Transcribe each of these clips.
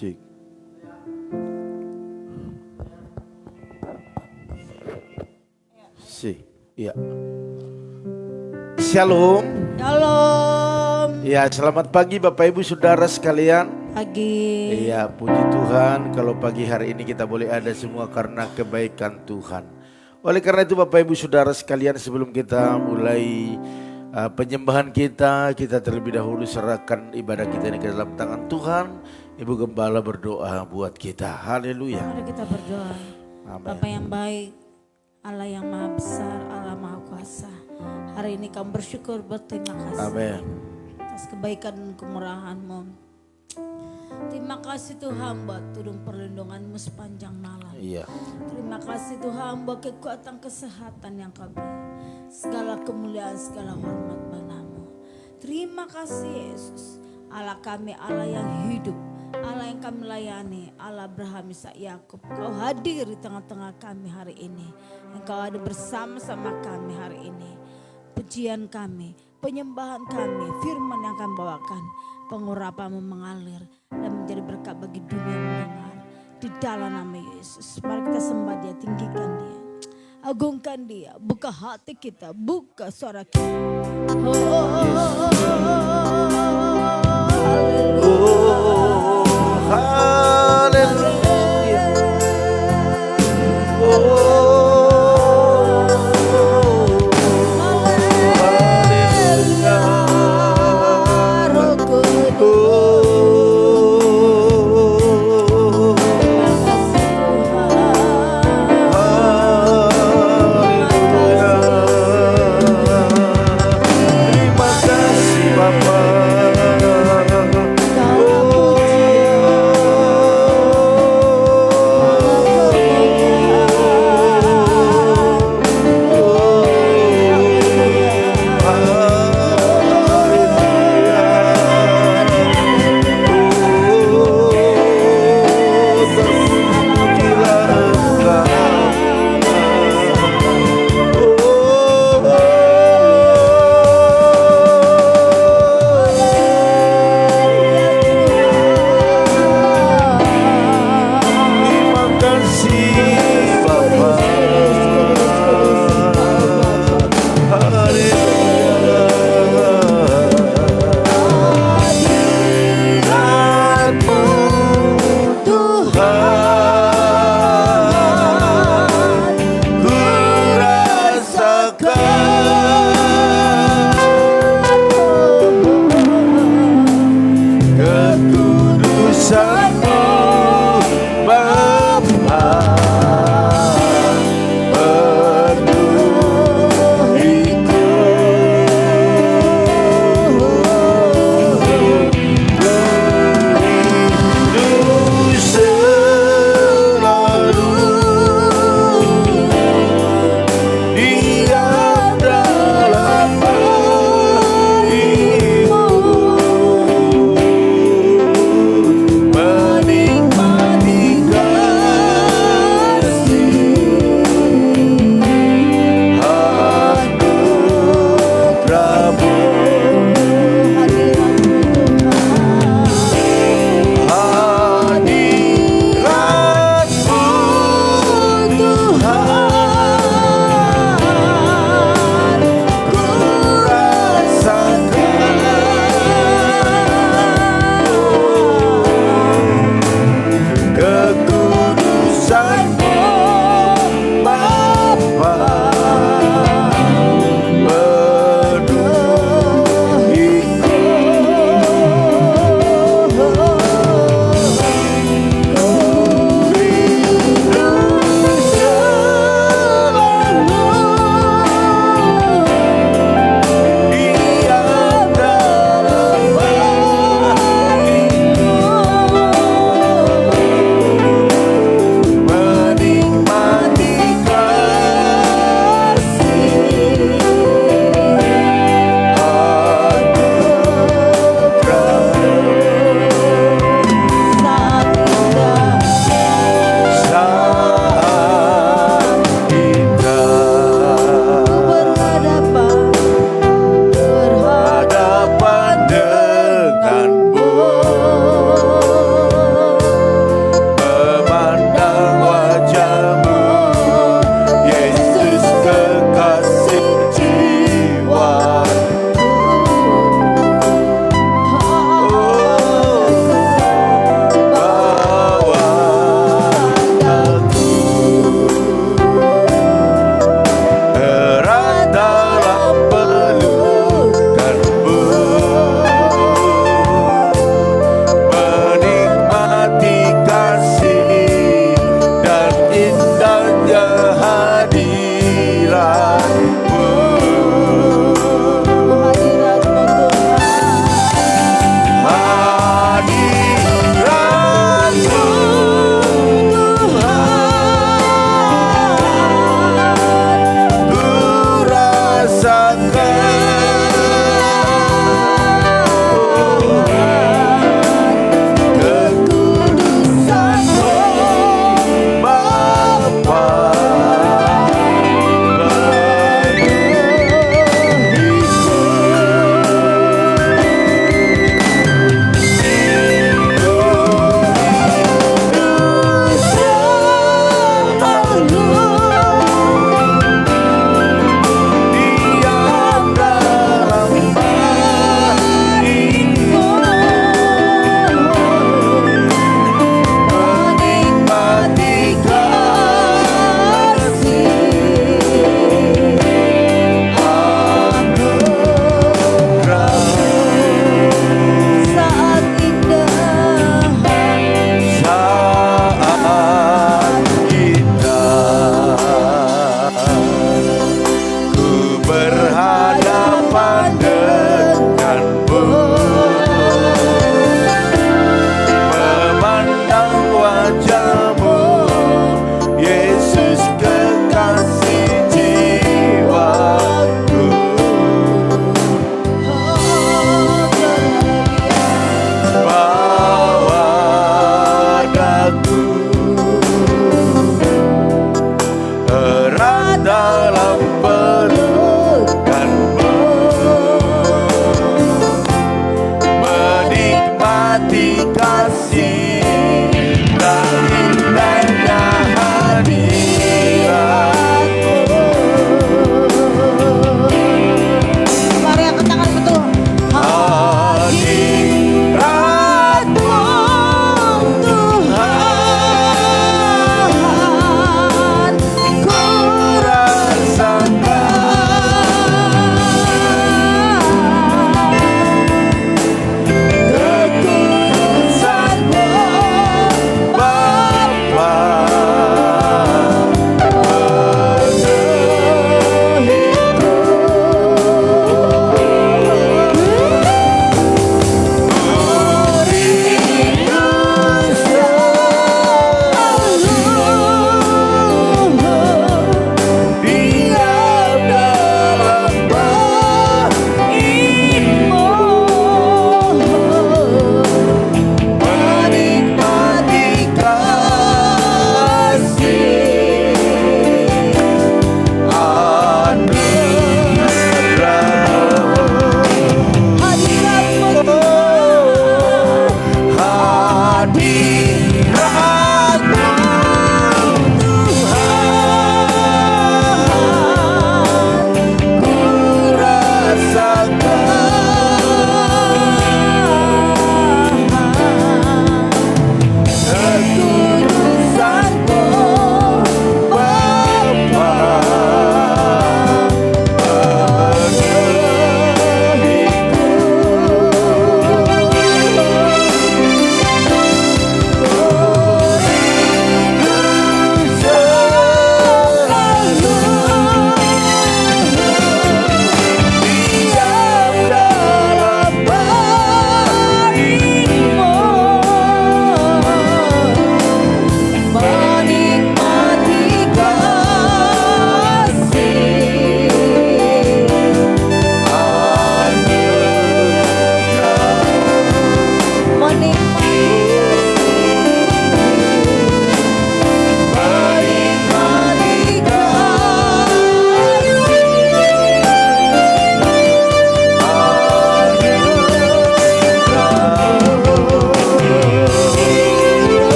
Cik. Si, iya. Shalom. Shalom. Ya, selamat pagi Bapak Ibu Saudara sekalian. Pagi. Iya, puji Tuhan kalau pagi hari ini kita boleh ada semua karena kebaikan Tuhan. Oleh karena itu Bapak Ibu Saudara sekalian, sebelum kita mulai penyembahan kita terlebih dahulu serahkan ibadah kita ini ke dalam tangan Tuhan. Ibu Gembala berdoa buat kita. Haleluya. Mari kita berdoa. Amin. Bapa yang baik, Allah yang maha besar, Allah maha kuasa. Hari ini kami bersyukur, berterima kasih Amin. atas kebaikan dan kemurahan-Mu. Terima kasih Tuhan buat turun perlindungan-Mu sepanjang malam. Iya. Terima kasih Tuhan buat kekuatan kesehatan yang Kau beri. Segala kemuliaan, segala hormat padamu. Terima kasih Yesus. Allah kami, Allah yang hidup, Allah yang kami layani, Allah Abraham, Ishak, Yakub. Kau hadir di tengah-tengah kami hari ini. Engkau ada bersama-sama kami hari ini. Pujian kami, penyembahan kami, firman yang kami bawakan, pengurapan-Mu mengalir dan menjadi berkat bagi dunia mendengar. Di dalam nama Yesus, mari kita sembah Dia, tinggikan Dia, agungkan Dia, buka hati kita, buka suara kita. Terima kasih Bapa.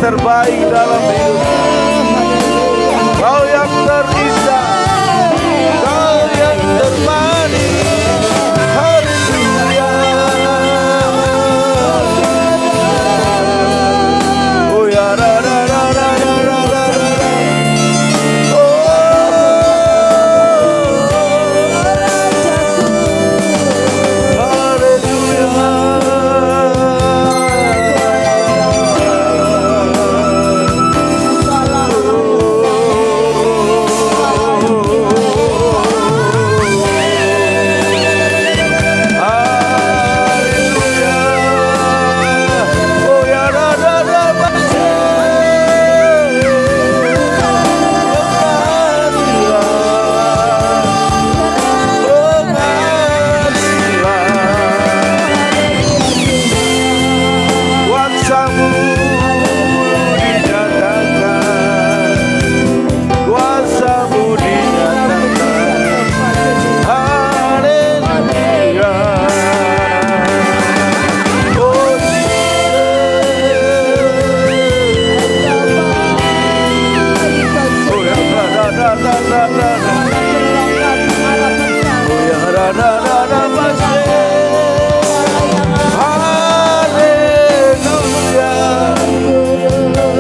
terbaik dalam hidup. Kau yang terindah, Kau yang termanis. Haleluya. Oh ya ra ra ra ra ra ra ra.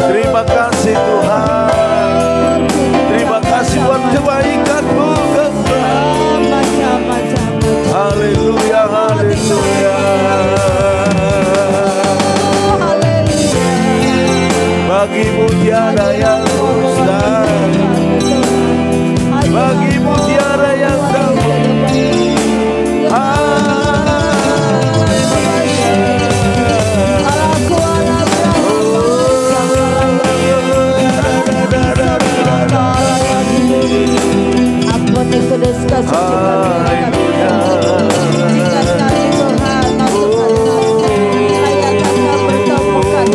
Terima kasih Tuhan. Terima kasih buat kebaikan-Mu. Haleluya, haleluya. Bagimu tiada yang mustahil, bagimu tiada yang tak mungkin. Ampuni kudus kasih Tuhan. Jika kami Tuhan layak bertemukan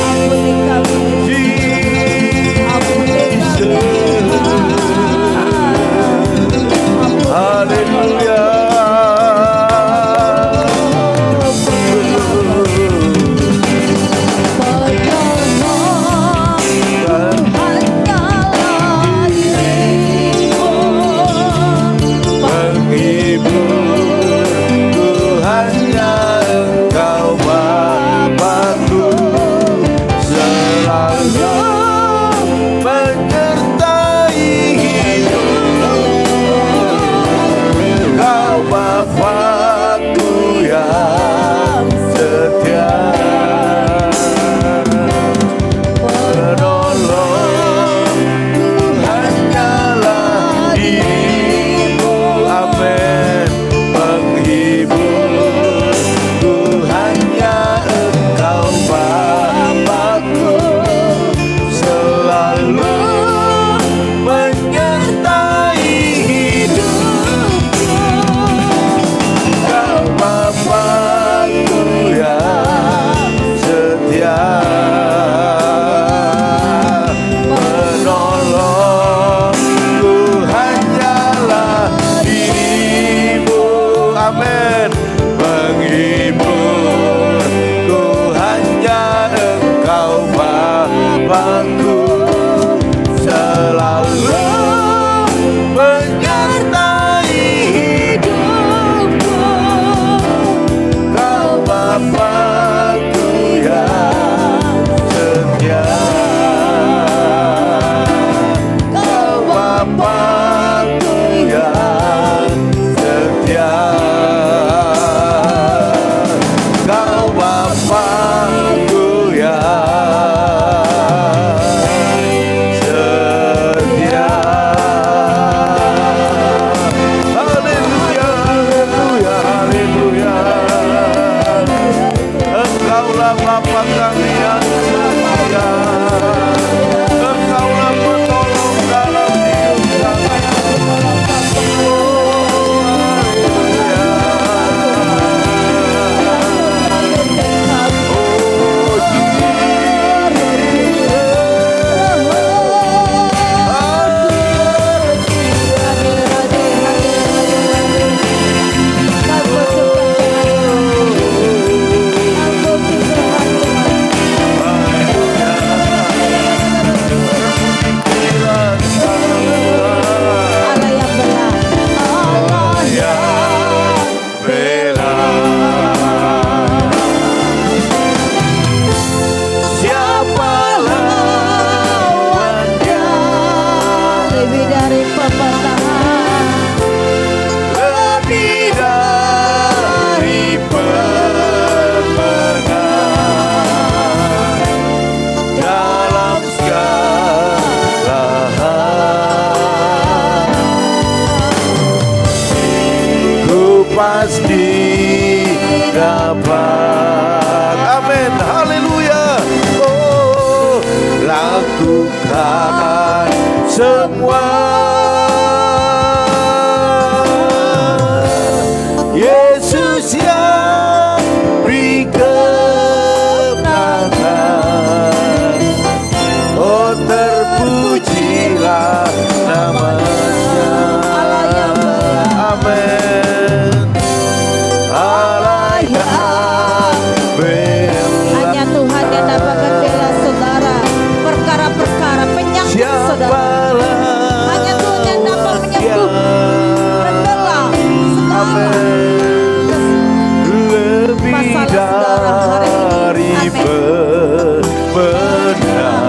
Ampuni kami pasti dapat. Amin, haleluya. Oh, lakukan semua. Yesus yang beri kemenangan. Oh, terpujilah namanya. Amin. Allah yang bela. Hanya Tuhan yang dapat membela saudara. Perkara-perkara penyakit saudara. Hanya Tuhan yang dapat menyembuh, membela segala Lebih masalah saudara hari ini. dari benar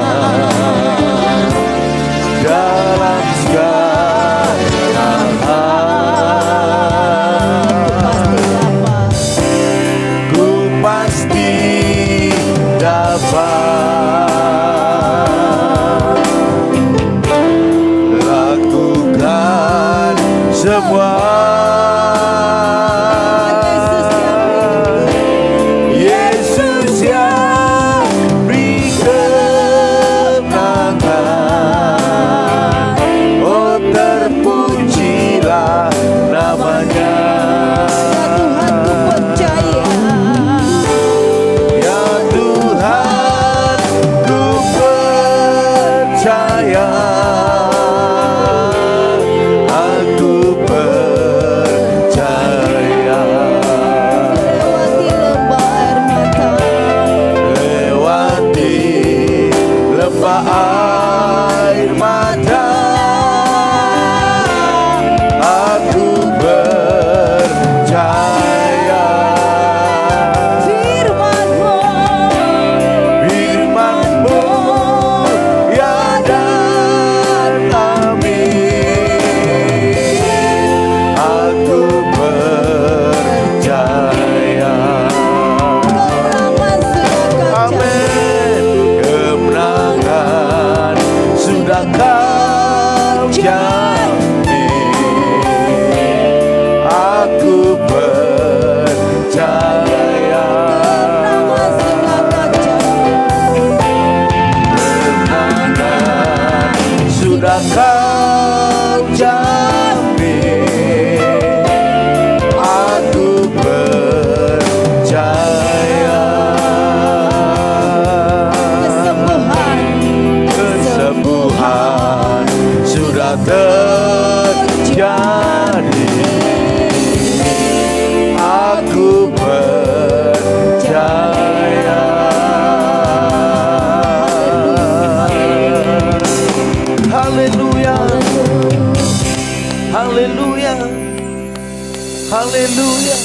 dalam segala hal. Ku pasti dapat lakukan semua. Yesus yang beri kemenangan. Oh, terpujilah namanya. Tuhan ku percaya. Ya Tuhan, ku percaya. Aku percaya. Lewati lembah air mata. Lewati lembah air mata, aku percaya. Firman-Mu, Firman-Mu ya dan amin. Aku percaya. kemenangan sudah Amin. kau Kemenangan sudah kau jamin. Aku percaya. Kemenangan sudah kau jamin. Aku percaya. Kesembuhan sudah terjadi. Aku percaya. Haleluya. Haleluya. Haleluya.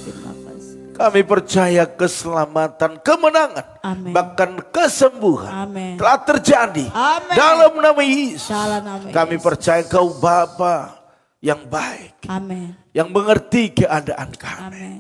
Terima kasih. Kami percaya keselamatan, kemenangan, Amin. bahkan kesembuhan Amin. telah terjadi Amin. dalam nama Yesus. Dalam nama Kami Yesus. percaya Kau Bapa yang baik, Amin. yang mengerti keadaan kami. Amin.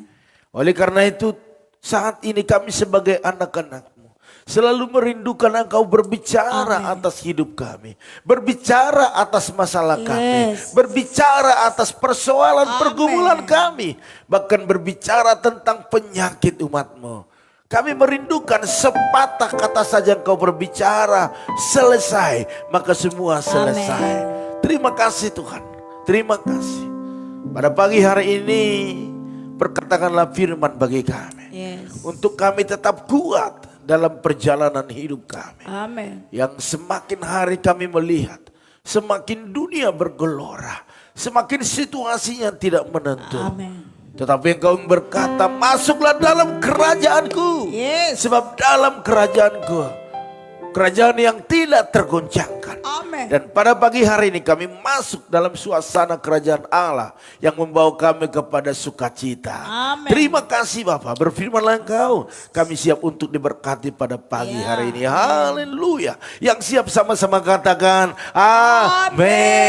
Oleh karena itu saat ini kami sebagai anak-anak-Mu selalu merindukan Engkau berbicara Amin. atas hidup kami, berbicara atas masalah kami, Yes. berbicara atas persoalan Amin. pergumulan kami, bahkan berbicara tentang penyakit umat-Mu. Kami merindukan sepatah kata saja Engkau berbicara, selesai, maka semua selesai. Terima kasih Tuhan, terima kasih. Pada pagi hari ini perkatakanlah firman bagi kami, Yes. untuk kami tetap kuat dalam perjalanan hidup kami. Amin. Yang semakin hari kami melihat, semakin dunia bergelora, semakin situasinya tidak menentu. Amin. Tetapi Engkau berkata, masuklah dalam kerajaanku. Yes. Sebab dalam kerajaanku, kerajaan yang tidak tergoncangkan. Amin. Dan pada pagi hari ini kami masuk dalam suasana kerajaan Allah yang membawa kami kepada sukacita. Amin. Terima kasih Bapak, berfirmanlah Engkau, kami siap untuk diberkati pada pagi hari ini. Haleluya. Yang siap sama-sama katakan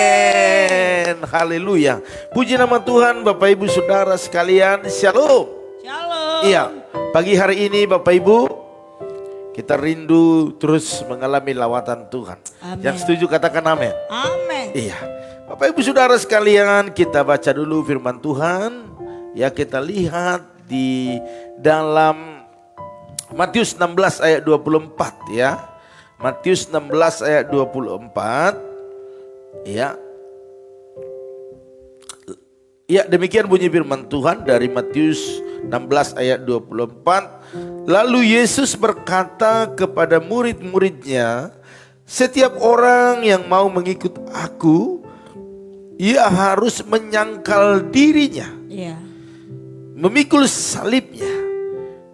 amin. Haleluya. Puji nama Tuhan. Bapak Ibu Saudara sekalian, shalom. Shalom. Iya, pagi hari ini Bapak Ibu, kita rindu terus mengalami lawatan Tuhan. Amin. Yang setuju katakan amin. Amin. Iya. Bapak Ibu Saudara sekalian, kita baca dulu firman Tuhan Ya, kita lihat di dalam Matius 16 ayat 24 ya. Matius 16 ayat 24 ya. Ya, demikian bunyi firman Tuhan dari Matius 16 ayat 24. Lalu Yesus berkata kepada murid-muridnya, setiap orang yang mau mengikut aku, ia harus menyangkal dirinya, memikul salibnya,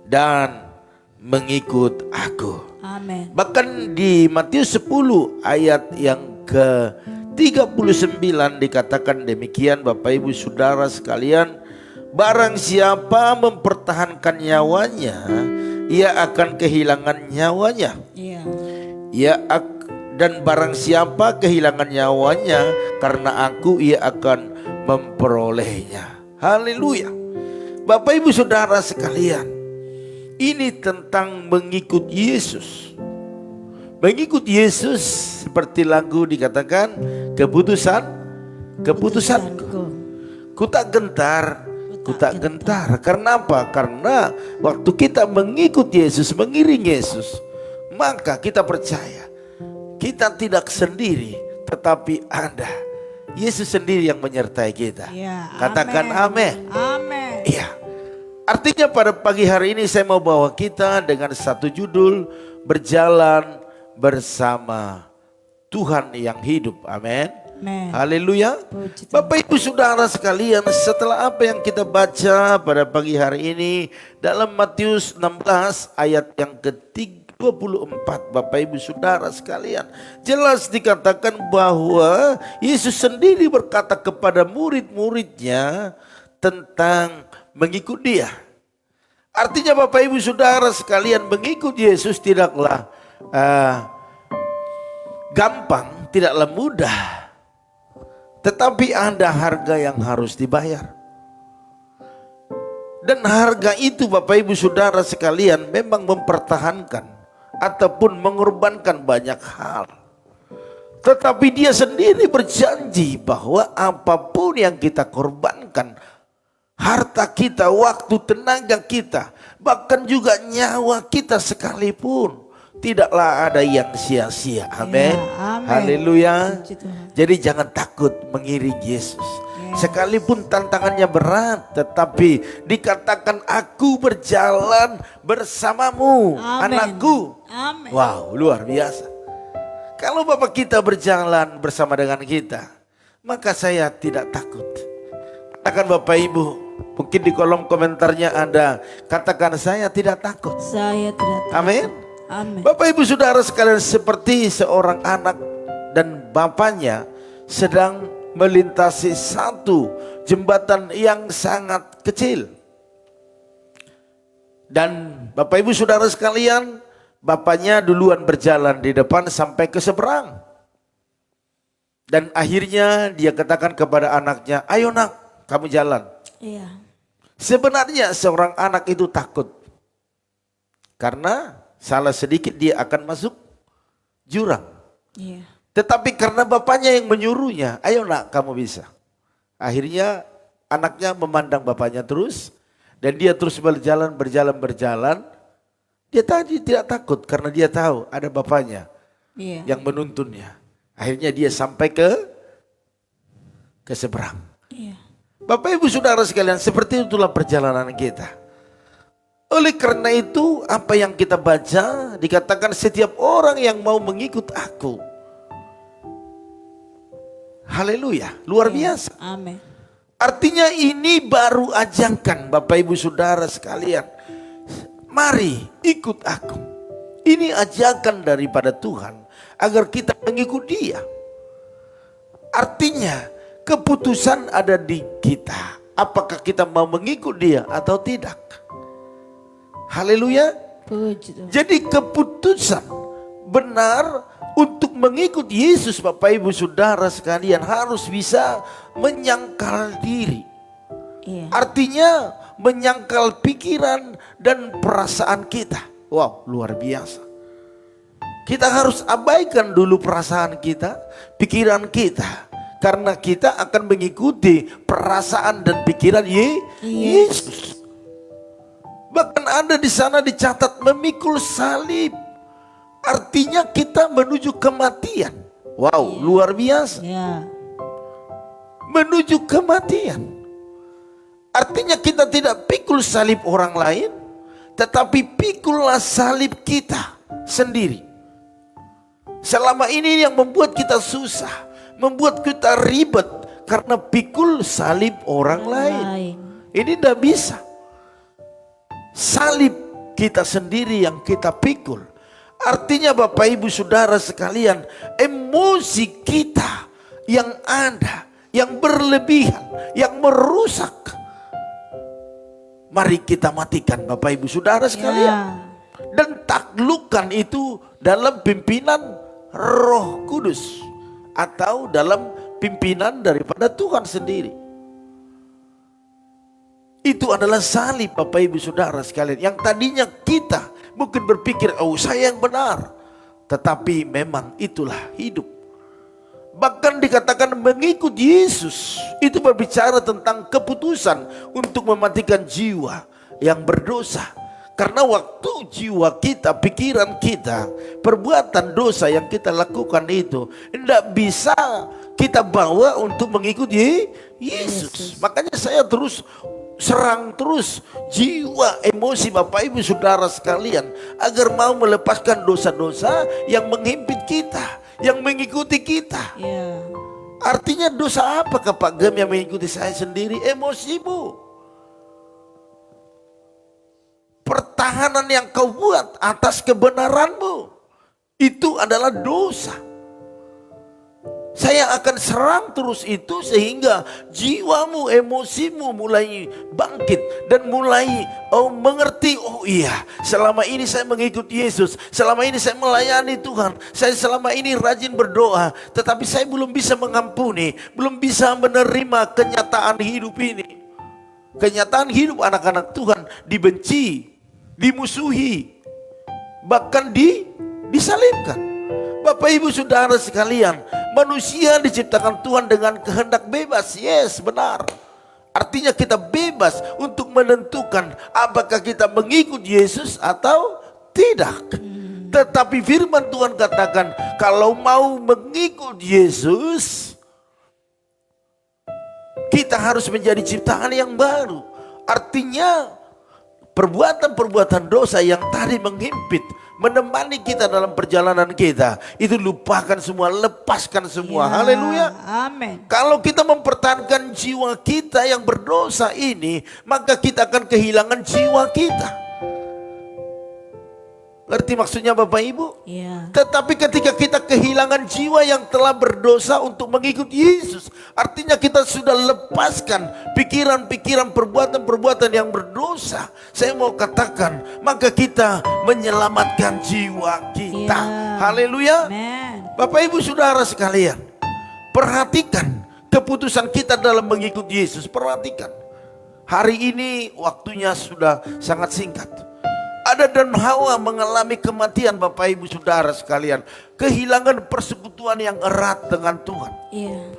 dan mengikut aku. Amin. Bahkan di Matius 10 ayat yang ke-39 dikatakan demikian, Bapak Ibu Saudara sekalian, barang siapa mempertahankan nyawanya, ia akan kehilangan nyawanya. Dan barang siapa kehilangan nyawanya karena aku, ia akan memperolehnya. Haleluya. Bapak Ibu Saudara sekalian, ini tentang mengikut Yesus. Mengikut Yesus seperti lagu dikatakan, keputusanku. Ku tak gentar. Karena apa? Karena waktu kita mengikut Yesus, mengiring Yesus, maka kita percaya kita tidak sendiri, tetapi ada Yesus sendiri yang menyertai kita. Ya, Katakan amin. Amin. Iya. Artinya pada pagi hari ini saya mau bawa kita dengan satu judul, berjalan bersama Tuhan yang hidup. Amin. Haleluya. Bapak Ibu Saudara sekalian, setelah apa yang kita baca pada pagi hari ini dalam Matius 16 ayat yang ke-24, Bapak Ibu Saudara sekalian, jelas dikatakan bahwa Yesus sendiri berkata kepada murid-muridnya tentang mengikut Dia. Artinya Bapak Ibu Saudara sekalian, mengikut Yesus tidaklah gampang, tidaklah mudah. Tetapi ada harga yang harus dibayar. Dan harga itu Bapak Ibu Saudara sekalian memang mempertahankan ataupun mengorbankan banyak hal. Tetapi Dia sendiri berjanji bahwa apapun yang kita korbankan, harta kita, waktu, tenaga kita, bahkan juga nyawa kita sekalipun, tidaklah ada yang sia-sia. Amin. Haleluya. Jadi jangan takut mengiring Yesus. Sekalipun tantangannya berat, tetapi dikatakan aku berjalan bersamamu, anakku. Wow, luar biasa. Kalau Bapak kita berjalan bersama dengan kita, maka saya tidak takut. Katakan Bapak Ibu, mungkin di kolom komentarnya ada, katakan saya tidak takut. Saya tidak takut. Amin. Amin. Bapak Ibu Saudara sekalian, seperti seorang anak dan bapaknya sedang melintasi satu jembatan yang sangat kecil. Dan Bapak Ibu Saudara sekalian, bapaknya duluan berjalan di depan sampai ke seberang. Dan akhirnya dia katakan kepada anaknya, ayo nak, kamu jalan. Iya. Sebenarnya seorang anak itu takut. Karena salah sedikit dia akan masuk jurang. Iya. Tetapi karena bapaknya yang menyuruhnya, ayo nak kamu bisa. Akhirnya anaknya memandang bapaknya terus. Dan dia terus berjalan. Dia tadi tidak takut karena dia tahu ada bapaknya yang menuntunnya. Akhirnya dia sampai ke seberang. Iya. Bapak Ibu Saudara sekalian, seperti itulah perjalanan kita. Oleh karena itu apa yang kita baca dikatakan setiap orang yang mau mengikut aku. Haleluya, luar biasa. Amin. Artinya ini baru ajakan Bapak Ibu Saudara sekalian. Mari ikut aku. Ini ajakan daripada Tuhan agar kita mengikut Dia. Artinya keputusan ada di kita. Apakah kita mau mengikut Dia atau tidak? Haleluya. Jadi keputusan benar untuk mengikut Yesus, Bapak Ibu Saudara sekalian, harus bisa menyangkal diri. Artinya menyangkal pikiran dan perasaan kita. Wow, luar biasa. Kita harus abaikan dulu perasaan kita, pikiran kita. Karena kita akan mengikuti perasaan dan pikiran Yesus. Bahkan ada di sana dicatat memikul salib. Artinya kita menuju kematian. Wow, luar biasa. Ya. Menuju kematian. Artinya kita tidak pikul salib orang lain, tetapi pikullah salib kita sendiri. Selama ini yang membuat kita susah, membuat kita ribet, karena pikul salib orang lain. Ini tidak bisa. Salib kita sendiri yang kita pikul. Artinya Bapak Ibu Saudara sekalian, emosi kita yang ada, yang berlebihan, yang merusak, mari kita matikan Bapak Ibu Saudara sekalian. Dan taklukkan itu dalam pimpinan Roh Kudus, atau dalam pimpinan daripada Tuhan sendiri. Itu adalah salib Bapak Ibu Saudara sekalian. Yang tadinya kita mungkin berpikir, oh saya yang benar, tetapi memang itulah hidup. Bahkan dikatakan mengikut Yesus itu berbicara tentang keputusan untuk mematikan jiwa yang berdosa. Karena waktu jiwa kita, pikiran kita, perbuatan dosa yang kita lakukan itu tidak bisa kita bawa untuk mengikuti Yesus. Makanya saya terus serang terus jiwa, emosi Bapak Ibu Saudara sekalian, agar mau melepaskan dosa-dosa yang menghimpit kita, yang mengikuti kita. Artinya dosa apakah Pak Gem yang mengikuti saya sendiri? Emosimu. Pertahanan yang kau buat atas kebenaranmu, itu adalah dosa. Saya akan serang terus itu sehingga jiwamu, emosimu mulai bangkit dan mulai mengerti, oh iya, selama ini saya mengikuti Yesus, selama ini saya melayani Tuhan, saya selama ini rajin berdoa, tetapi saya belum bisa mengampuni, belum bisa menerima kenyataan hidup ini. Kenyataan hidup anak-anak Tuhan dibenci, dimusuhi, bahkan disalibkan. Bapak Ibu Saudara sekalian, manusia diciptakan Tuhan dengan kehendak bebas. Yes, benar. Artinya kita bebas untuk menentukan apakah kita mengikut Yesus atau tidak. Tetapi firman Tuhan katakan, kalau mau mengikut Yesus, kita harus menjadi ciptaan yang baru. Artinya perbuatan-perbuatan dosa yang tadi menghimpit, menemani kita dalam perjalanan kita, itu lupakan semua, lepaskan semua. Haleluya. Amin. Kalau kita mempertahankan jiwa kita yang berdosa ini, maka kita akan kehilangan jiwa kita. Ngerti maksudnya Bapak Ibu? Iya. Tetapi ketika kita kehilangan jiwa yang telah berdosa untuk mengikuti Yesus, artinya kita sudah lepaskan pikiran-pikiran, perbuatan-perbuatan yang berdosa. Saya mau katakan, maka kita menyelamatkan jiwa kita. Iya. Haleluya. Amen. Bapak Ibu Saudara sekalian, perhatikan keputusan kita dalam mengikuti Yesus. Perhatikan, hari ini waktunya sudah sangat singkat. Adam dan Hawa mengalami kematian Bapak Ibu Saudara sekalian. Kehilangan persekutuan yang erat dengan Tuhan. Iya.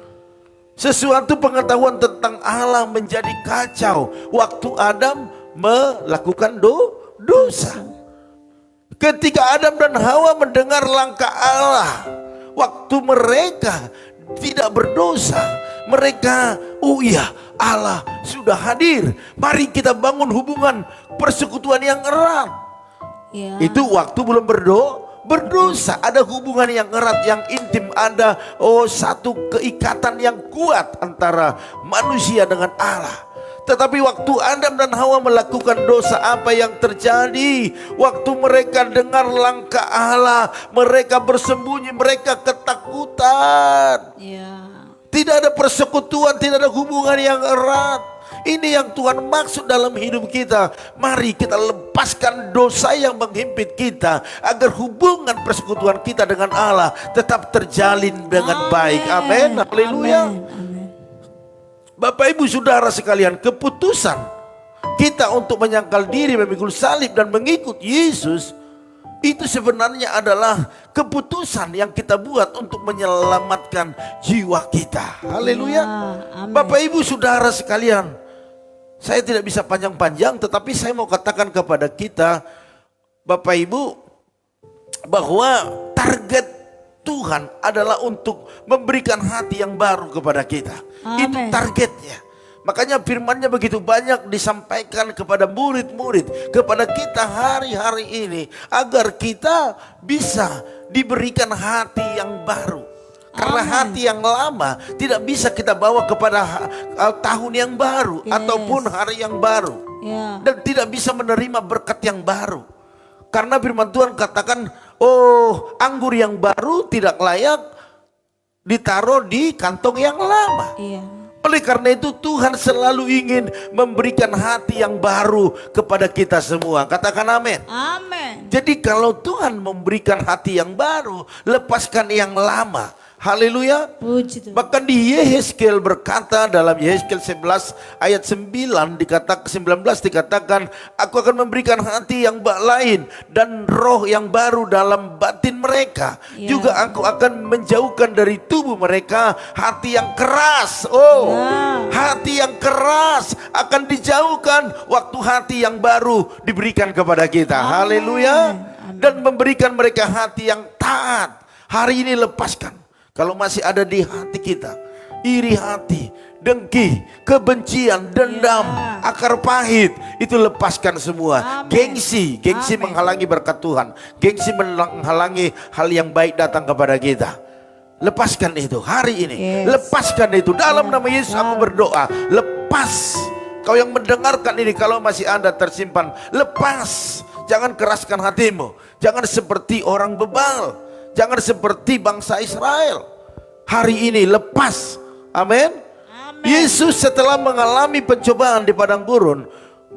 Sesuatu pengetahuan tentang Allah menjadi kacau waktu Adam melakukan dosa. Ketika Adam dan Hawa mendengar langkah Allah, waktu mereka tidak berdosa, mereka, oh iya, Allah sudah hadir, mari kita bangun hubungan persekutuan yang erat. Ya. Itu waktu belum berdosa, ada hubungan yang erat, yang intim, ada satu keikatan yang kuat antara manusia dengan Allah. Tetapi waktu Adam dan Hawa melakukan dosa, apa yang terjadi? Waktu mereka dengar langkah Allah, mereka bersembunyi, mereka ketakutan. Ya. Tidak ada persekutuan, tidak ada hubungan yang erat. Ini yang Tuhan maksud dalam hidup kita. Mari kita lepaskan dosa yang menghimpit kita, agar hubungan persekutuan kita dengan Allah tetap terjalin dengan baik. Amin. Haleluya. Bapak Ibu Saudara sekalian, keputusan kita untuk menyangkal diri, memikul salib dan mengikut Yesus Itu sebenarnya adalah keputusan yang kita buat untuk menyelamatkan jiwa kita. Haleluya. Ya, amin. Bapak Ibu Saudara sekalian, saya tidak bisa panjang-panjang, tetapi saya mau katakan kepada kita, Bapak Ibu, bahwa target Tuhan adalah untuk memberikan hati yang baru kepada kita. Amin. Itu targetnya. Makanya firman-Nya begitu banyak disampaikan kepada murid-murid, kepada kita hari-hari ini, agar kita bisa diberikan hati yang baru. Karena Amin. hati yang lama tidak bisa kita bawa kepada tahun yang baru, Yes. ataupun hari yang baru. Ya. Dan tidak bisa menerima berkat yang baru. Karena firman Tuhan katakan, oh, anggur yang baru tidak layak ditaruh di kantong yang lama. Iya. Oleh karena itu Tuhan selalu ingin memberikan hati yang baru kepada kita semua. Katakan amin. Amin. Jadi kalau Tuhan memberikan hati yang baru, lepaskan yang lama. Haleluya. Puji Tuhan. Bahkan di Yehezkiel berkata dalam Yehezkiel 11 ayat 19 dikatakan, aku akan memberikan hati yang lain dan roh yang baru dalam batin mereka. Ya. Juga aku akan menjauhkan dari tubuh mereka hati yang keras. Oh, Ya. hati yang keras akan dijauhkan waktu hati yang baru diberikan kepada kita. Amin. Haleluya. Amin. Dan memberikan mereka hati yang taat. Hari ini lepaskan. Kalau masih ada di hati kita iri hati, dengki, kebencian, dendam, Ya. akar pahit, itu lepaskan semua. Amin. Gengsi Amin. menghalangi berkat Tuhan. Gengsi menghalangi hal yang baik datang kepada kita. Lepaskan itu hari ini. Yes. Lepaskan itu dalam Ya. nama Yesus Ya. aku berdoa. Lepas. Kau yang mendengarkan ini, kalau masih Anda tersimpan, lepas. Jangan keraskan hatimu. Jangan seperti orang bebal. Jangan seperti bangsa Israel. Hari ini lepas. Amin. Amin. Yesus setelah mengalami pencobaan di padang gurun,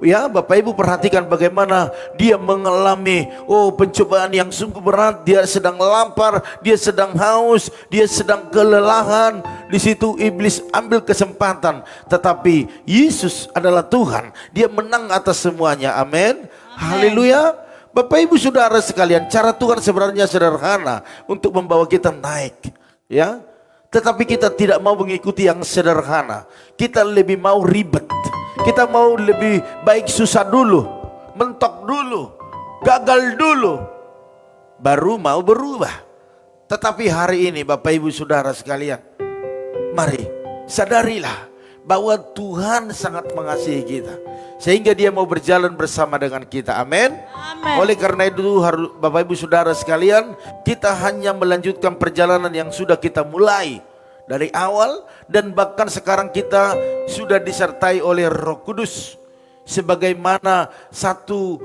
ya Bapak Ibu perhatikan bagaimana dia mengalami pencobaan yang sungguh berat. Dia sedang lapar, dia sedang haus, dia sedang kelelahan. Di situ iblis ambil kesempatan, tetapi Yesus adalah Tuhan. Dia menang atas semuanya. Amin. Haleluya. Bapak Ibu Saudara sekalian, cara Tuhan sebenarnya sederhana untuk membawa kita naik, ya. Tetapi kita tidak mau mengikuti yang sederhana. Kita lebih mau ribet. Kita mau lebih baik susah dulu, mentok dulu, gagal dulu, baru mau berubah. Tetapi hari ini Bapak Ibu Saudara sekalian, mari sadarilah bahwa Tuhan sangat mengasihi kita, sehingga dia mau berjalan bersama dengan kita. Amin. Amin. Oleh karena itu Bapak Ibu Saudara sekalian, kita hanya melanjutkan perjalanan yang sudah kita mulai dari awal. Dan bahkan sekarang kita sudah disertai oleh Roh Kudus sebagaimana satu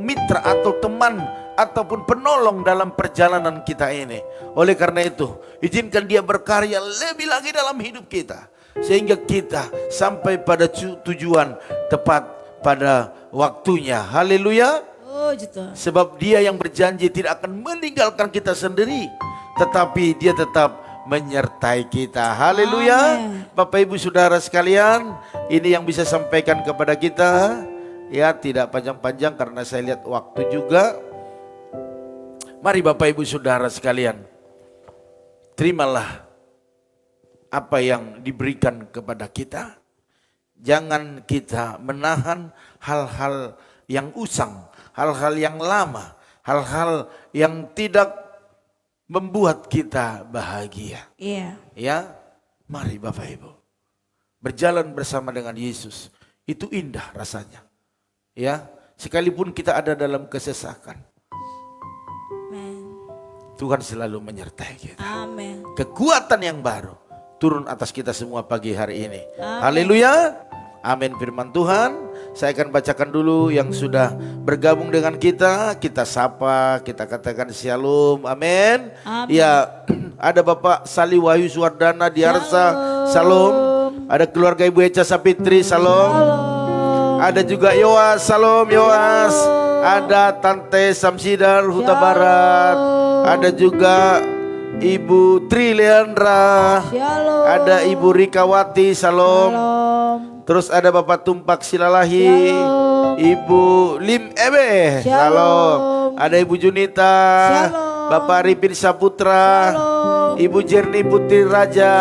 mitra atau teman ataupun penolong dalam perjalanan kita ini. Oleh karena itu izinkan dia berkarya lebih lagi dalam hidup kita, sehingga kita sampai pada tujuan tepat pada waktunya. Haleluya. Puji Tuhan. Sebab dia yang berjanji tidak akan meninggalkan kita sendiri, tetapi dia tetap menyertai kita. Haleluya. Amin. Bapak Ibu Saudara sekalian, ini yang bisa sampaikan kepada kita. Ya, tidak panjang-panjang karena saya lihat waktu juga. Mari Bapak Ibu Saudara sekalian, terimalah apa yang diberikan kepada kita. Jangan kita menahan hal-hal yang usang, hal-hal yang lama, hal-hal yang tidak membuat kita bahagia. Iya. Ya, mari Bapak Ibu berjalan bersama dengan Yesus. Itu indah rasanya. Ya, sekalipun kita ada dalam kesesakan, Amin. Tuhan selalu menyertai kita. Amin. Kekuatan yang baru turun atas kita semua pagi hari ini. Amin. Haleluya. Amin firman Tuhan. Saya akan bacakan dulu yang sudah bergabung dengan kita. Kita sapa, kita katakan shalom. Amin. Amin. Ya, ada Bapak Sali Wahyu Suwardana di Arsa. Shalom. Ada keluarga Ibu Eca Sapitri. Shalom. Ada juga Yoas. Shalom Yoas. Ada Tante Samsidar Huta Barat. Ada juga Ibu Tri Leandra. Shalom. Ada Ibu Rikawati. Shalom. Shalom. Terus ada Bapak Tumpak Silalahi. Shalom. Ibu Lim Ebe. Shalom. Ada Ibu Junita, Shalom. Bapak Arifin Saputra, Shalom. Ibu Jerni Putri Raja,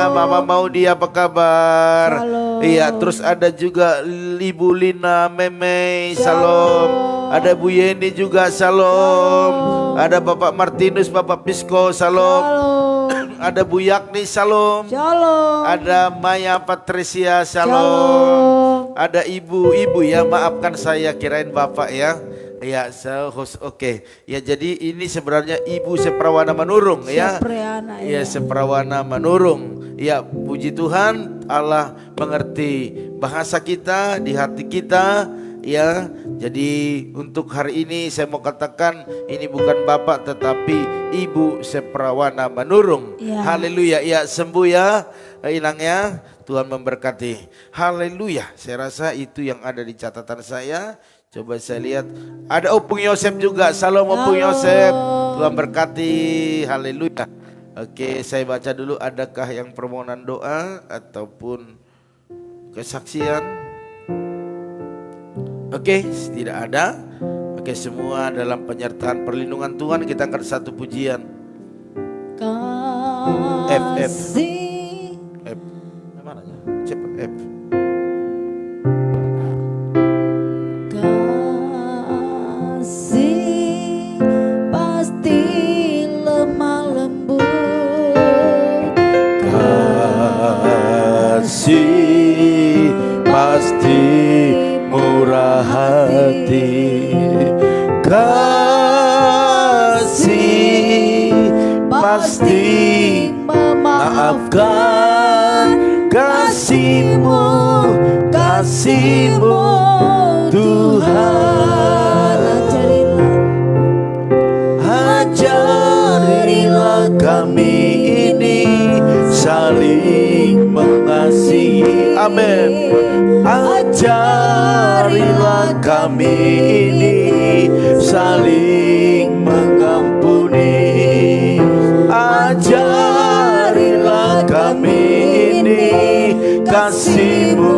Mama Maudi apa kabar? Shalom. Iya, terus ada juga Ibu Lina Meme, Salam. Ada Bu Yeni juga, Salam. Ada Bapak Martinus, Bapak Pisko, Salam. Shalom. Ada Bu Yakni, Salam. Shalom. Ada Maya Patricia, Salam. Shalom. Ada ibu-ibu ya, maafkan saya kirain bapak ya. Ya, host oke. Ya, jadi ini sebenarnya Ibu Seprawana Manurung ya. Sepriana, Ya, Seprawana Manurung. Ya, puji Tuhan Allah mengerti bahasa kita di hati kita ya. Jadi untuk hari ini saya mau katakan ini bukan bapak tetapi Ibu Seprawana Manurung. Ya. Haleluya. Ya, sembuh ya hilangnya. Tuhan memberkati. Haleluya. Saya rasa itu yang ada di catatan saya. Coba saya lihat. Ada Opung Yosef juga. Salam Opung Yosef. Tuhan berkati. Haleluya. Oke, saya baca dulu. Adakah yang permohonan doa ataupun kesaksian? Oke, tidak ada. Oke, semua dalam penyertaan perlindungan Tuhan. Kita angkat satu pujian. Kasih. F. Mana ya? Cepat F. Kasih pasti lemah lembut. Kasih pasti murah hati. Kasih pasti memaafkan. Kasih-Mu, kasih-Mu Tuhan. Ajarilah kami ini saling mengasihi. Amin. Ajarilah kami ini saling mengampuni. Ajarilah kami ini kasih-Mu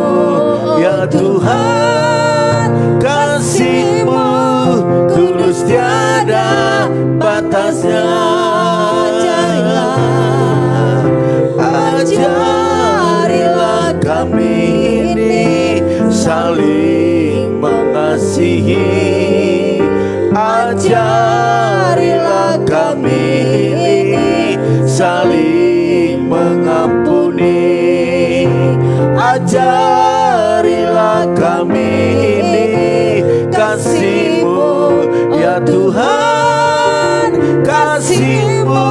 ya Tuhan. Kasih-Mu tulus tiada batasnya. Ajarilah kami ini saling mengasihi. Ajarilah kami ini saling mengampuni. Ajarilah kami ini kasih-Mu ya Tuhan. Kasih-Mu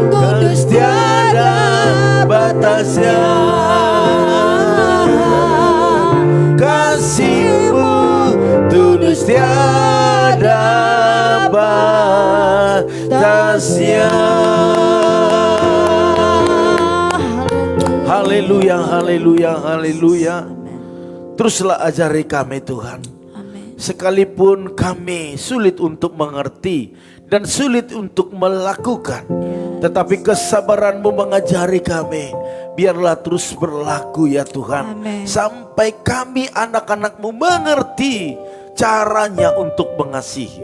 kudus tiada batasnya. Kasih-Mu tulus tiada batasnya. Haleluya, haleluya, haleluya. Teruslah ajari kami Tuhan. Amin. Sekalipun kami sulit untuk mengerti dan sulit untuk melakukan, tetapi kesabaran-Mu mengajari kami. Biarlah terus berlaku ya Tuhan. Amin. Sampai kami anak-anak-Mu mengerti caranya untuk mengasihi.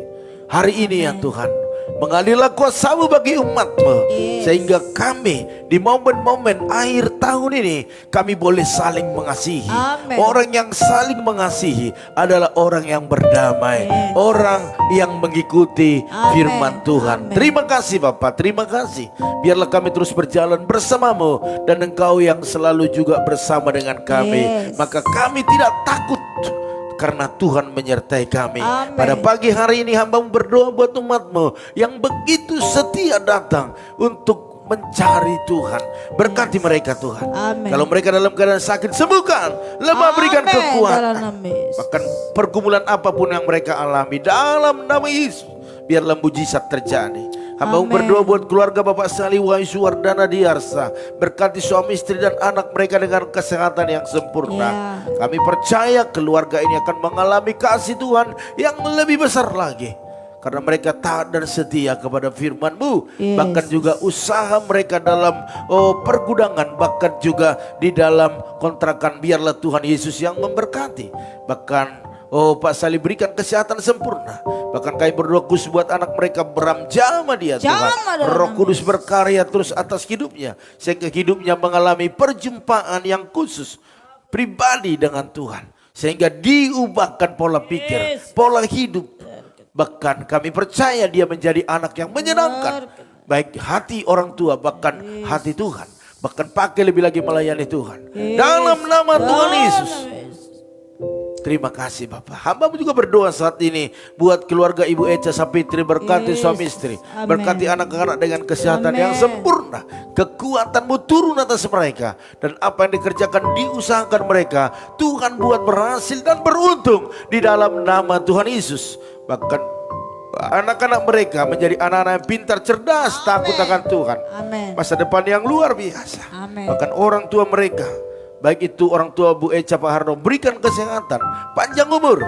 Hari ini ya Tuhan, mengalirlah kuasa-Mu bagi umat-Mu. Sehingga kami di momen-momen akhir tahun ini kami boleh saling mengasihi. Amin. Orang yang saling mengasihi adalah orang yang berdamai. Orang yang mengikuti Amin. firman Tuhan. Amin. Terima kasih Bapak, terima kasih. Biarlah kami terus berjalan bersama-Mu. Dan Engkau yang selalu juga bersama dengan kami. Maka kami tidak takut. Karena Tuhan menyertai kami. Amin. Pada pagi hari ini hamba-Mu berdoa buat umat-Mu yang begitu setia datang untuk mencari Tuhan. Berkati mereka Tuhan. Amin. Kalau mereka dalam keadaan sakit, sembuhkan. Lemah, berikan Amin. kekuatan. Dalam nama Yesus. Bahkan pergumulan apapun yang mereka alami, dalam nama Yesus, biarlah mujizat terjadi. Hamba-Mu Amin. berdoa buat keluarga Bapak Sali Wahyu Suwardana Diarsa. Berkati suami istri dan anak mereka dengan kesehatan yang sempurna. Kami percaya keluarga ini akan mengalami kasih Tuhan yang lebih besar lagi. Karena mereka taat dan setia kepada firman-Mu. Bahkan juga usaha mereka dalam pergudangan. Bahkan juga di dalam kontrakan. Biarlah Tuhan Yesus yang memberkati. Bahkan Oh Pak Salih, berikan kesehatan sempurna. Bahkan kami berdoa khusus buat anak mereka Bram, jamah dia Tuhan. Jamah dalam Roh nama Kudus berkarya terus atas hidupnya, sehingga hidupnya mengalami perjumpaan yang khusus pribadi dengan Tuhan, sehingga diubahkan pola pikir, pola hidup. Bahkan kami percaya dia menjadi anak yang menyenangkan, baik hati orang tua bahkan hati Tuhan. Bahkan pakai lebih lagi melayani Tuhan. Dalam nama Tuhan Yesus. Terima kasih Bapak. Hamba-Mu juga berdoa saat ini buat keluarga Ibu Echa Sapitri, berkati suami istri, berkati anak-anak dengan kesehatan yang sempurna. Kekuatan-Mu turun atas mereka, dan apa yang dikerjakan diusahakan mereka, Tuhan buat berhasil dan beruntung di dalam nama Tuhan Yesus. Bahkan anak-anak mereka menjadi anak-anak yang pintar, cerdas, takut akan Tuhan. Masa depan yang luar biasa. Bahkan orang tua mereka, baik itu orang tua Bu Echa, Pak Harno, berikan kesehatan, panjang umur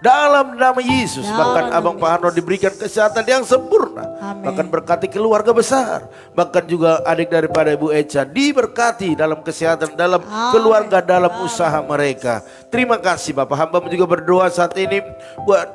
dalam nama Yesus. Bahkan Abang Pak Harno diberikan kesehatan yang sempurna. Bahkan berkati keluarga besar. Bahkan juga adik daripada Ibu Echa diberkati dalam kesehatan, dalam keluarga, dalam usaha mereka. Terima kasih Bapak. Hamba juga berdoa saat ini buat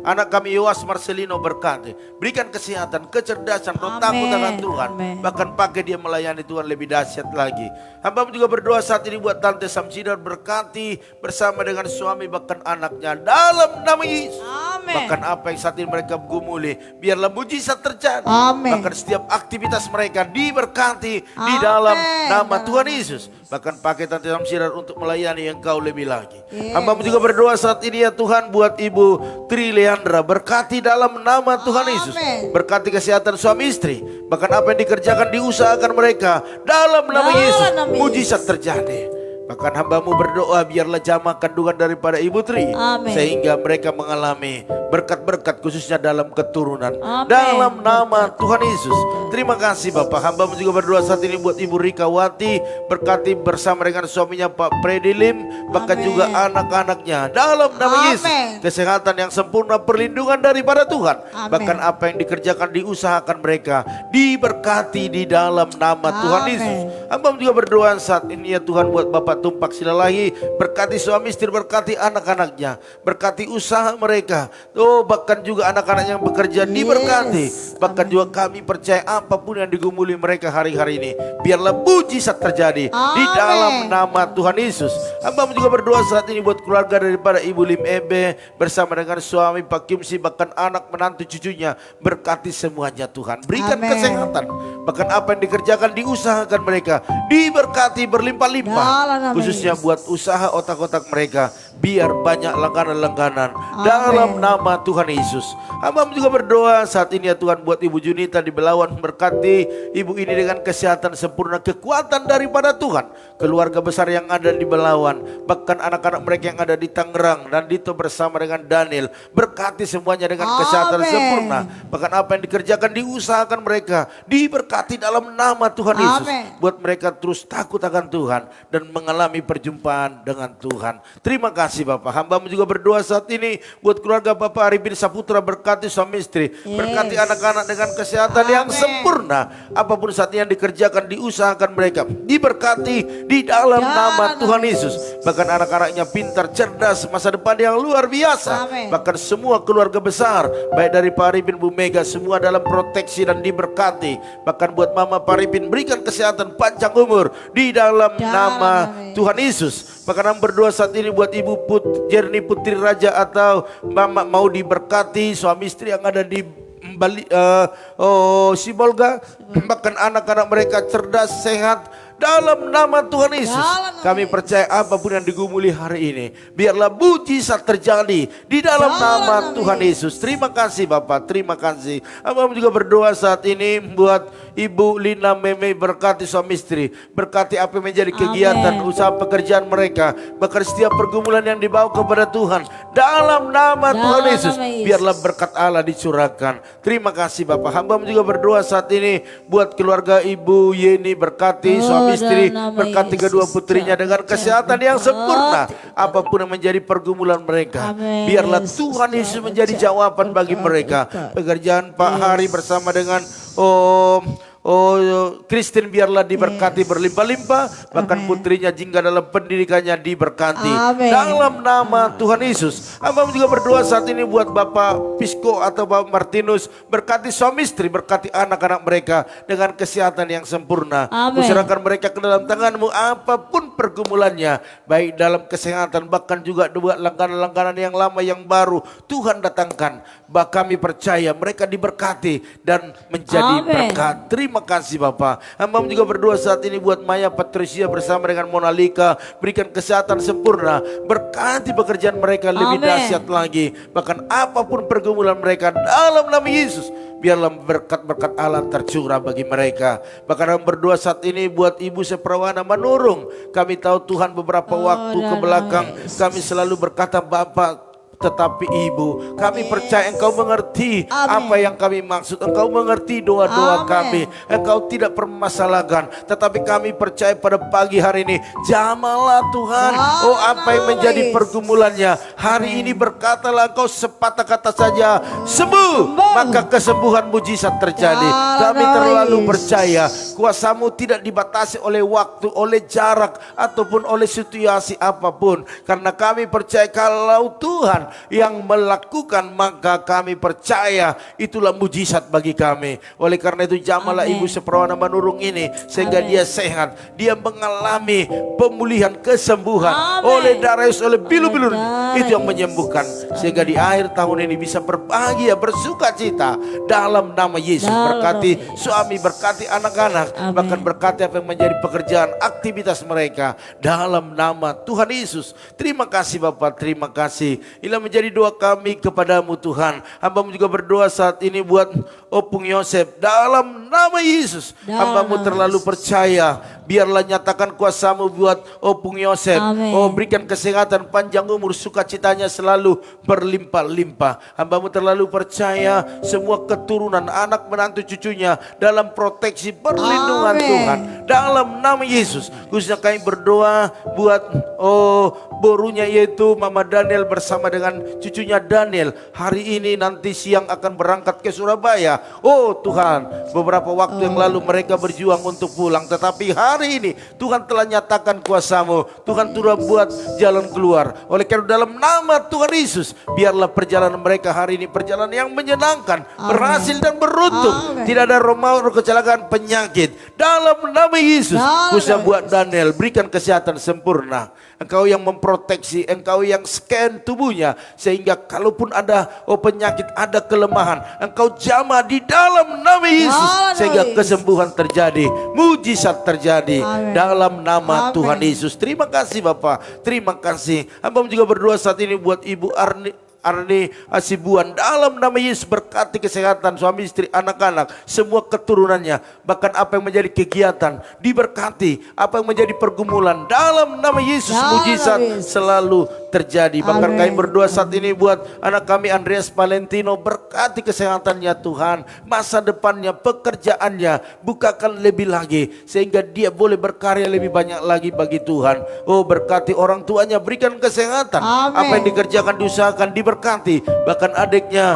anak kami Yowas Marcelino, berkati, berikan kesehatan, kecerdasan, roh takut akan Tuhan. Bahkan pakai dia melayani Tuhan lebih dahsyat lagi. Hamba juga berdoa saat ini buat Tante Samsidar, berkati bersama dengan suami bahkan anaknya dalam nama Yesus. Bahkan apa yang saat ini mereka gumuli, biarlah mujizat terjadi. Bahkan setiap aktivitas mereka diberkati di dalam nama Tuhan Yesus. Bahkan pakai Tante Samsidar untuk melayani Engkau lebih lagi. Hamba juga berdoa saat ini ya Tuhan buat Ibu Tri Leandra, berkati dalam nama Tuhan Yesus. Berkati kesehatan suami istri, bahkan apa yang dikerjakan diusahakan mereka dalam nama Yesus, mujizat terjadi. Bahkan hamba-Mu berdoa biarlah jamaah kandungan daripada Ibu Tri, sehingga mereka mengalami berkat-berkat khususnya dalam keturunan. Dalam nama Tuhan Yesus. Terima kasih Bapak. Hamba-Mu juga berdoa saat ini buat Ibu Rika Wati, berkati bersama dengan suaminya Pak Predilim, bahkan juga anak-anaknya dalam nama Yesus. Kesehatan yang sempurna, perlindungan daripada Tuhan. Bahkan apa yang dikerjakan diusahakan mereka diberkati di dalam nama Tuhan Yesus. Hamba-Mu juga berdoa saat ini ya Tuhan buat Bapak Tumpak Silalahi, berkati suami istri, berkati anak-anaknya, berkati usaha mereka. Oh, bahkan juga anak-anak yang bekerja diberkati. Bahkan juga kami percaya apapun yang digumuli mereka hari-hari ini, biarlah mujizat terjadi di dalam nama Tuhan Yesus. Hamba juga berdoa saat ini buat keluarga daripada Ibu Lim Ebe bersama dengan suami Pak Kimsi, bahkan anak menantu cucunya, berkati semuanya Tuhan. Berikan kesehatan, bahkan apa yang dikerjakan diusahakan mereka diberkati berlimpah-limpah. Khususnya buat usaha otak-otak mereka, biar banyak langganan-langganan dalam nama Tuhan Yesus. Hamba juga berdoa saat ini ya Tuhan buat Ibu Junita di Belawan, berkati ibu ini dengan kesehatan sempurna, kekuatan daripada Tuhan. Keluarga besar yang ada di Belawan, bahkan anak-anak mereka yang ada di Tangerang dan Dito bersama dengan Daniel, berkati semuanya dengan kesehatan sempurna. Bahkan apa yang dikerjakan diusahakan mereka diberkati dalam nama Tuhan Yesus. Buat mereka terus takut akan Tuhan dan mengalami perjumpaan dengan Tuhan. Terima kasih Bapak. Hamba-Mu juga berdoa saat ini buat keluarga Bapak Arifin Saputra, berkati suami istri, berkati anak-anak dengan kesehatan yang sempurna. Apapun saat ini yang dikerjakan diusahakan mereka diberkati di dalam nama Tuhan Yesus. Bahkan anak-anaknya pintar, cerdas, masa depan yang luar biasa. Bahkan semua keluarga besar, baik dari Pak Arifin, Bu Mega, semua dalam proteksi dan diberkati. Bahkan buat Mama Pak Arifin, berikan kesehatan, panjang umur di dalam nama Tuhan Yesus. Bahkan berdoa saat ini buat Ibu Jerni Putri Raja atau Mama mau diberkati, suami istri yang ada di Bali, Sibolga, bahkan anak-anak mereka cerdas, sehat dalam nama Tuhan Yesus. Kami percaya apapun yang digumuli hari ini, biarlah mujizat terjadi di dalam nama Tuhan Yesus. Terima kasih Bapak, terima kasih. Abang juga berdoa saat ini buat Ibu Lina Meme, berkati suami istri, berkati apa yang menjadi kegiatan usaha pekerjaan mereka, bahkan setiap pergumulan yang dibawa kepada Tuhan dalam nama Tuhan Yesus, biarlah berkat Allah dicurahkan. Terima kasih Bapak. Hamba juga berdoa saat ini buat keluarga Ibu Yeni, berkati suami istri, berkati kedua putrinya dengan kesehatan yang sempurna. Apapun yang menjadi pergumulan mereka, biarlah Tuhan Yesus menjadi jawaban bagi mereka. Pekerjaan Pak Hari bersama dengan Kristen biarlah diberkati berlimpah-limpah, bahkan putrinya jingga dalam pendidikannya diberkati. Amin. Dalam nama Tuhan Yesus. Hamba juga berdoa saat ini buat Bapak Pisco atau Bapak Martinus, berkati suami istri, berkati anak-anak mereka dengan kesehatan yang sempurna. Amin. Kuserahkan mereka ke dalam tangan-Mu apapun pergumulannya, baik dalam kesehatan bahkan juga dua langganan-langganan yang lama yang baru Tuhan datangkan. Kami percaya mereka diberkati dan menjadi Amin. berkat. Terima kasih Bapak. Hamba juga berdoa saat ini buat Maya Patricia bersama dengan Monalika, berikan kesehatan sempurna, berkati pekerjaan mereka lebih Amin. dahsyat lagi. Bahkan apapun pergumulan mereka dalam nama Yesus, biarlah berkat-berkat Allah tercurah bagi mereka. Bahkan kami berdoa saat ini buat Ibu Seperawana Manurung. Kami tahu Tuhan beberapa waktu ke belakang kami selalu berkata Bapak, tetapi Ibu, kami percaya Engkau mengerti apa yang kami maksud. Engkau mengerti doa-doa kami. Engkau tidak permasalahkan. Tetapi kami percaya pada pagi hari ini, jamalah Tuhan. Oh, apa yang menjadi pergumulannya hari ini, berkatalah Engkau sepatah kata saja, sembuh. Maka kesembuhan mujizat terjadi. Kami terlalu percaya kuasa-Mu tidak dibatasi oleh waktu, oleh jarak, ataupun oleh situasi apapun. Karena kami percaya kalau Tuhan yang melakukan, maka kami percaya itulah mujizat bagi kami. Oleh karena itu jamalah Ibu Seperawana Manurung ini sehingga dia sehat, dia mengalami pemulihan, kesembuhan oleh darah Yesus, oleh bilu-bilu itu yang menyembuhkan, sehingga di akhir tahun ini bisa berbahagia, bersuka cita dalam nama Yesus. Berkati suami, berkati anak-anak, bahkan berkati apa yang menjadi pekerjaan, aktivitas mereka dalam nama Tuhan Yesus. Terima kasih Bapak, terima kasih. Inilah menjadi doa kami kepadamu Tuhan. Hamba-Mu juga berdoa saat ini buat Opung Yosef dalam nama Yesus. Hamba-Mu terlalu percaya, biarlah nyatakan kuasa-Mu buat Opung Yosef. Oh, berikan kesehatan, panjang umur, sukacitanya selalu berlimpah-limpah. Hamba-Mu terlalu percaya semua keturunan, anak menantu cucunya dalam proteksi perlindungan Tuhan dalam nama Yesus. Khususnya kami berdoa buat borunya yaitu Mama Daniel bersama dengan cucunya Daniel. Hari ini nanti siang akan berangkat ke Surabaya. Oh Tuhan, beberapa waktu yang lalu mereka berjuang untuk pulang, tetapi hari ini Tuhan telah nyatakan kuasa-Mu. Tuhan telah buat jalan keluar. Oleh karena dalam nama Tuhan Yesus, biarlah perjalanan mereka hari ini perjalanan yang menyenangkan, berhasil dan beruntung. Tidak ada roh maut, kecelakaan, penyakit. Dalam nama Yesus, khususnya buat Daniel, berikan kesehatan sempurna. Engkau yang memproteksi, Engkau yang scan tubuhnya, sehingga kalaupun ada penyakit, ada kelemahan, Engkau jamah di dalam nama Yesus, sehingga kesembuhan terjadi, mujizat terjadi dalam nama Tuhan Yesus. Terima kasih Bapak, terima kasih. Hamba juga berdoa saat ini buat Ibu Arni Asibuan dalam nama Yesus, berkati kesehatan suami istri, anak-anak, semua keturunannya, bahkan apa yang menjadi kegiatan diberkati, apa yang menjadi pergumulan dalam nama Yesus, mujizat selalu terjadi. Bahkan kami berdoa saat ini buat anak kami Andreas Valentino, berkati kesehatannya Tuhan, masa depannya, pekerjaannya, bukakan lebih lagi sehingga dia boleh berkarya lebih banyak lagi bagi Tuhan. Oh, berkati orang tuanya, berikan kesehatan, apa yang dikerjakan, diusahakan diberkati. Bahkan adiknya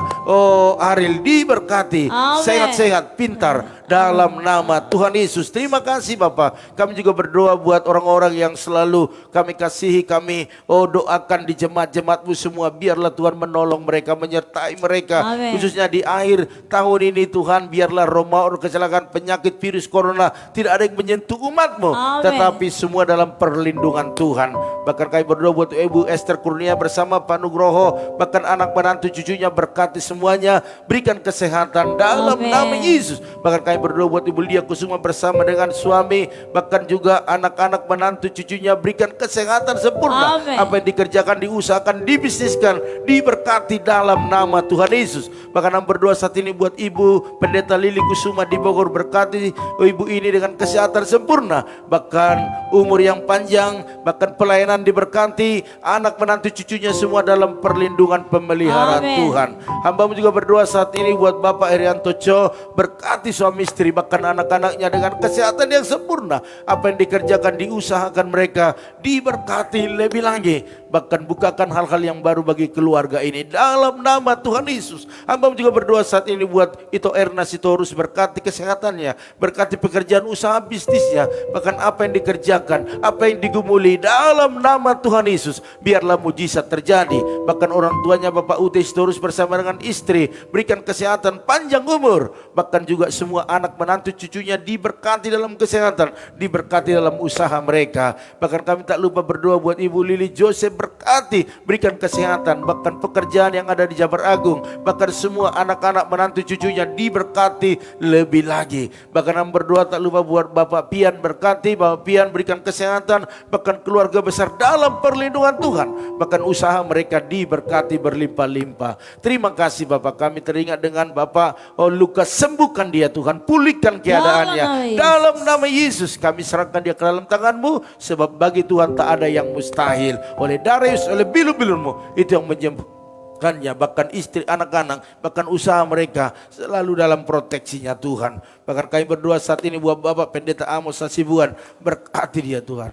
Ariel diberkati, sehat-sehat, pintar dalam nama Tuhan Yesus. Terima kasih Bapak. Kami juga berdoa buat orang-orang yang selalu kami kasihi, kami doakan di jemaat-jemaat-Mu semua. Biarlah Tuhan menolong mereka, menyertai mereka. Khususnya di akhir tahun ini Tuhan, biarlah roh maut, kecelakaan, penyakit, virus corona tidak ada yang menyentuh umat-Mu, tetapi semua dalam perlindungan Tuhan. Bahkan kami berdoa buat Ibu Esther Kurnia bersama Pak Nugroho, bahkan anak menantu cucunya, berkati semuanya, berikan kesehatan dalam nama Yesus. Bahkan kami berdoa buat Ibu Lia Kusuma bersama dengan suami, bahkan juga anak-anak menantu cucunya, berikan kesehatan sempurna. Apa yang dikerjakan, diusahakan, dibisniskan, diberkati dalam nama Tuhan Yesus. Bahkan kami berdoa saat ini buat Ibu Pendeta Lili Kusuma di Bogor, berkati ibu ini dengan kesehatan sempurna, bahkan umur yang panjang, bahkan pelayanan diberkati, anak menantu cucunya semua dalam perlindungan pemeliharaan Tuhan. Hamba-Mu juga berdoa saat ini buat Bapak Erianto Cho, berkati suami istri, bahkan anak-anaknya dengan kesehatan yang sempurna. Apa yang dikerjakan, diusahakan mereka diberkati lebih lagi. bahkan bukakan hal-hal yang baru bagi keluarga ini. Dalam nama Tuhan Yesus, hamba juga berdoa saat ini buat Ito Erna Sitorus, berkati kesehatannya, berkati pekerjaan usaha bisnisnya, bahkan apa yang dikerjakan, apa yang digumuli. Dalam nama Tuhan Yesus, biarlah mujizat terjadi. Bahkan orang tuanya Bapak Ute Sitorus bersama dengan istri, berikan kesehatan, panjang umur. Bahkan juga semua anak menantu cucunya diberkati dalam kesehatan, diberkati dalam usaha mereka. Bahkan kami tak lupa berdoa buat Ibu Lili Joseph, berkati, berikan kesehatan, bahkan pekerjaan yang ada di Jabar Agung, bahkan semua anak-anak menantu cucunya diberkati lebih lagi. Bahkan kami berdoa tak lupa buat Bapak Pian, berkati Bapak Pian, berikan kesehatan, bahkan keluarga besar dalam perlindungan Tuhan, bahkan usaha mereka diberkati berlimpah-limpah. Terima kasih Bapak, kami teringat dengan Bapak Lukas, sembuhkan dia Tuhan, pulihkan keadaannya. Dalam nama Yesus kami serahkan dia ke dalam tangan-Mu, sebab bagi Tuhan tak ada yang mustahil. Oleh Darius, oleh bilu-bilu-Mu, itu yang menyembuhkannya, bahkan istri, anak-anak, bahkan usaha mereka selalu dalam proteksinya Tuhan. Bahkan kami berdoa saat ini buat Bapak Pendeta Amos Hasibuan, berkati dia Tuhan.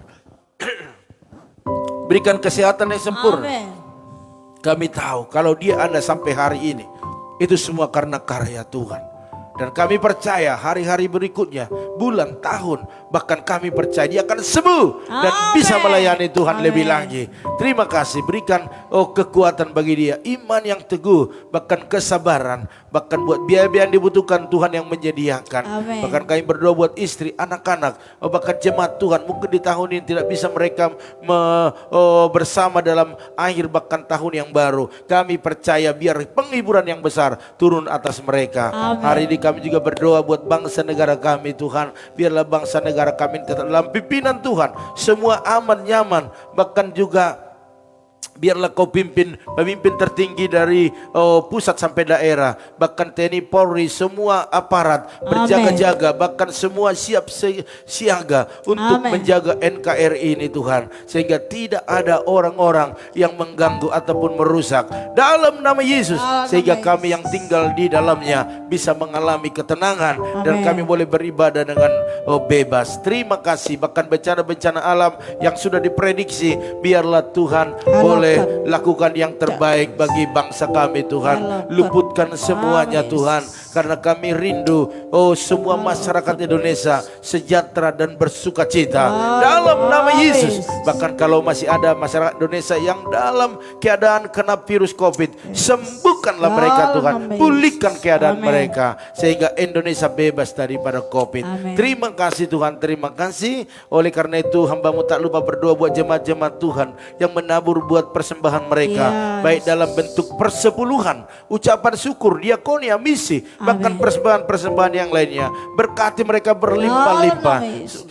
Berikan kesehatan yang sempurna. Amen. Kami tahu kalau dia ada sampai hari ini, itu semua karena karya Tuhan. Dan kami percaya hari-hari berikutnya, bulan, tahun, bahkan kami percaya dia akan sembuh dan bisa melayani Tuhan lebih lagi. Terima kasih, berikan kekuatan bagi dia, iman yang teguh, bahkan kesabaran, bahkan buat biaya-biaya yang dibutuhkan Tuhan yang menyediakan. Bahkan kami berdoa buat istri, anak-anak, bahkan jemaat Tuhan, mungkin di tahun ini tidak bisa mereka bersama dalam akhir bahkan tahun yang baru. Kami percaya biar penghiburan yang besar turun atas mereka. Hari ini kami juga berdoa buat bangsa negara kami Tuhan. Biarlah bangsa negara kami tetap dalam pimpinan Tuhan. Semua aman, nyaman. Bahkan juga biarlah Kau pimpin pemimpin tertinggi dari pusat sampai daerah, bahkan TNI Polri, semua aparat berjaga-jaga, bahkan semua siap siaga untuk menjaga NKRI ini Tuhan, sehingga tidak ada orang-orang yang mengganggu ataupun merusak. Dalam nama Yesus, sehingga kami yang tinggal di dalamnya bisa mengalami ketenangan dan kami boleh beribadah dengan bebas. Terima kasih. Bahkan bencana-bencana alam yang sudah diprediksi, biarlah Tuhan boleh lakukan yang terbaik bagi bangsa kami Tuhan. Luputkan semuanya Tuhan, karena kami rindu semua masyarakat Indonesia sejahtera dan bersuka cita dalam nama Yesus. Bahkan kalau masih ada masyarakat Indonesia yang dalam keadaan kena virus COVID, sembuhkanlah mereka Tuhan, pulihkan keadaan mereka sehingga Indonesia bebas daripada COVID. Terima kasih Tuhan, terima kasih. Oleh karena itu hamba-Mu tak lupa berdoa buat jemaat-jemaat Tuhan yang menabur buat persembahan mereka, baik dalam bentuk persepuluhan, ucapan syukur, diakonia, misi, bahkan persembahan-persembahan yang lainnya. Berkati mereka berlimpah-limpah.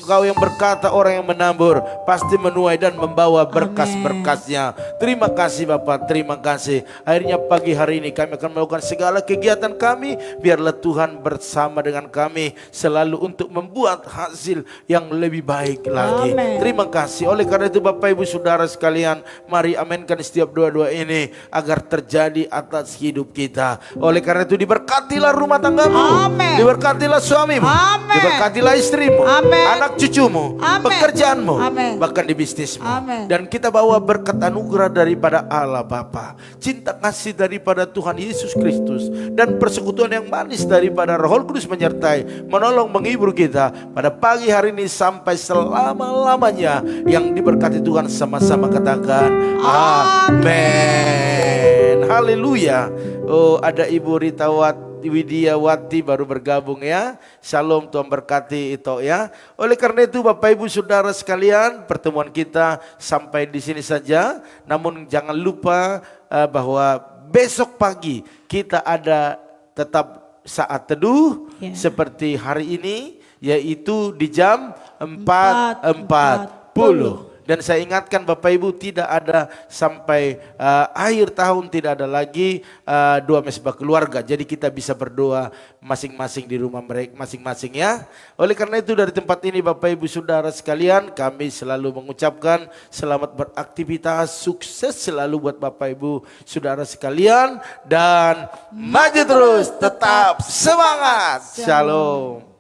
Kau yang berkata orang yang menabur pasti menuai dan membawa berkas-berkasnya. Terima kasih Bapak, terima kasih. Akhirnya pagi hari ini kami akan melakukan segala kegiatan kami. Biarlah Tuhan bersama dengan kami selalu untuk membuat hasil yang lebih baik lagi. Terima kasih. Oleh karena itu Bapak Ibu Saudara sekalian, mari aminkan setiap doa-doa ini agar terjadi atas hidup kita. Oleh karena itu diberkatilah rumah tanggamu, diberkatilah suamimu, diberkatilah istrimu, anak cucumu, pekerjaanmu, bahkan di bisnismu. Dan kita bawa berkat anugerah daripada Allah Bapa, cinta kasih daripada Tuhan Yesus Kristus, dan persekutuan yang manis daripada Roh Kudus menyertai, menolong, menghibur kita pada pagi hari ini sampai selama-lamanya. Yang diberkati Tuhan sama-sama katakan amin. Haleluya. Ada Ibu Rita Widiawati baru bergabung ya. Shalom, Tuhan berkati itu ya. Oleh karena itu Bapak Ibu Saudara sekalian, pertemuan kita sampai di sini saja. Namun jangan lupa bahwa besok pagi kita ada tetap saat teduh seperti hari ini, yaitu di jam 4.40. Dan saya ingatkan Bapak Ibu, tidak ada sampai akhir tahun, tidak ada lagi doa mesbah keluarga. Jadi kita bisa berdoa masing-masing di rumah mereka masing-masing ya. Oleh karena itu dari tempat ini Bapak Ibu Saudara sekalian, kami selalu mengucapkan selamat beraktivitas, sukses selalu buat Bapak Ibu Saudara sekalian, dan maju terus, tetap semangat. Shalom.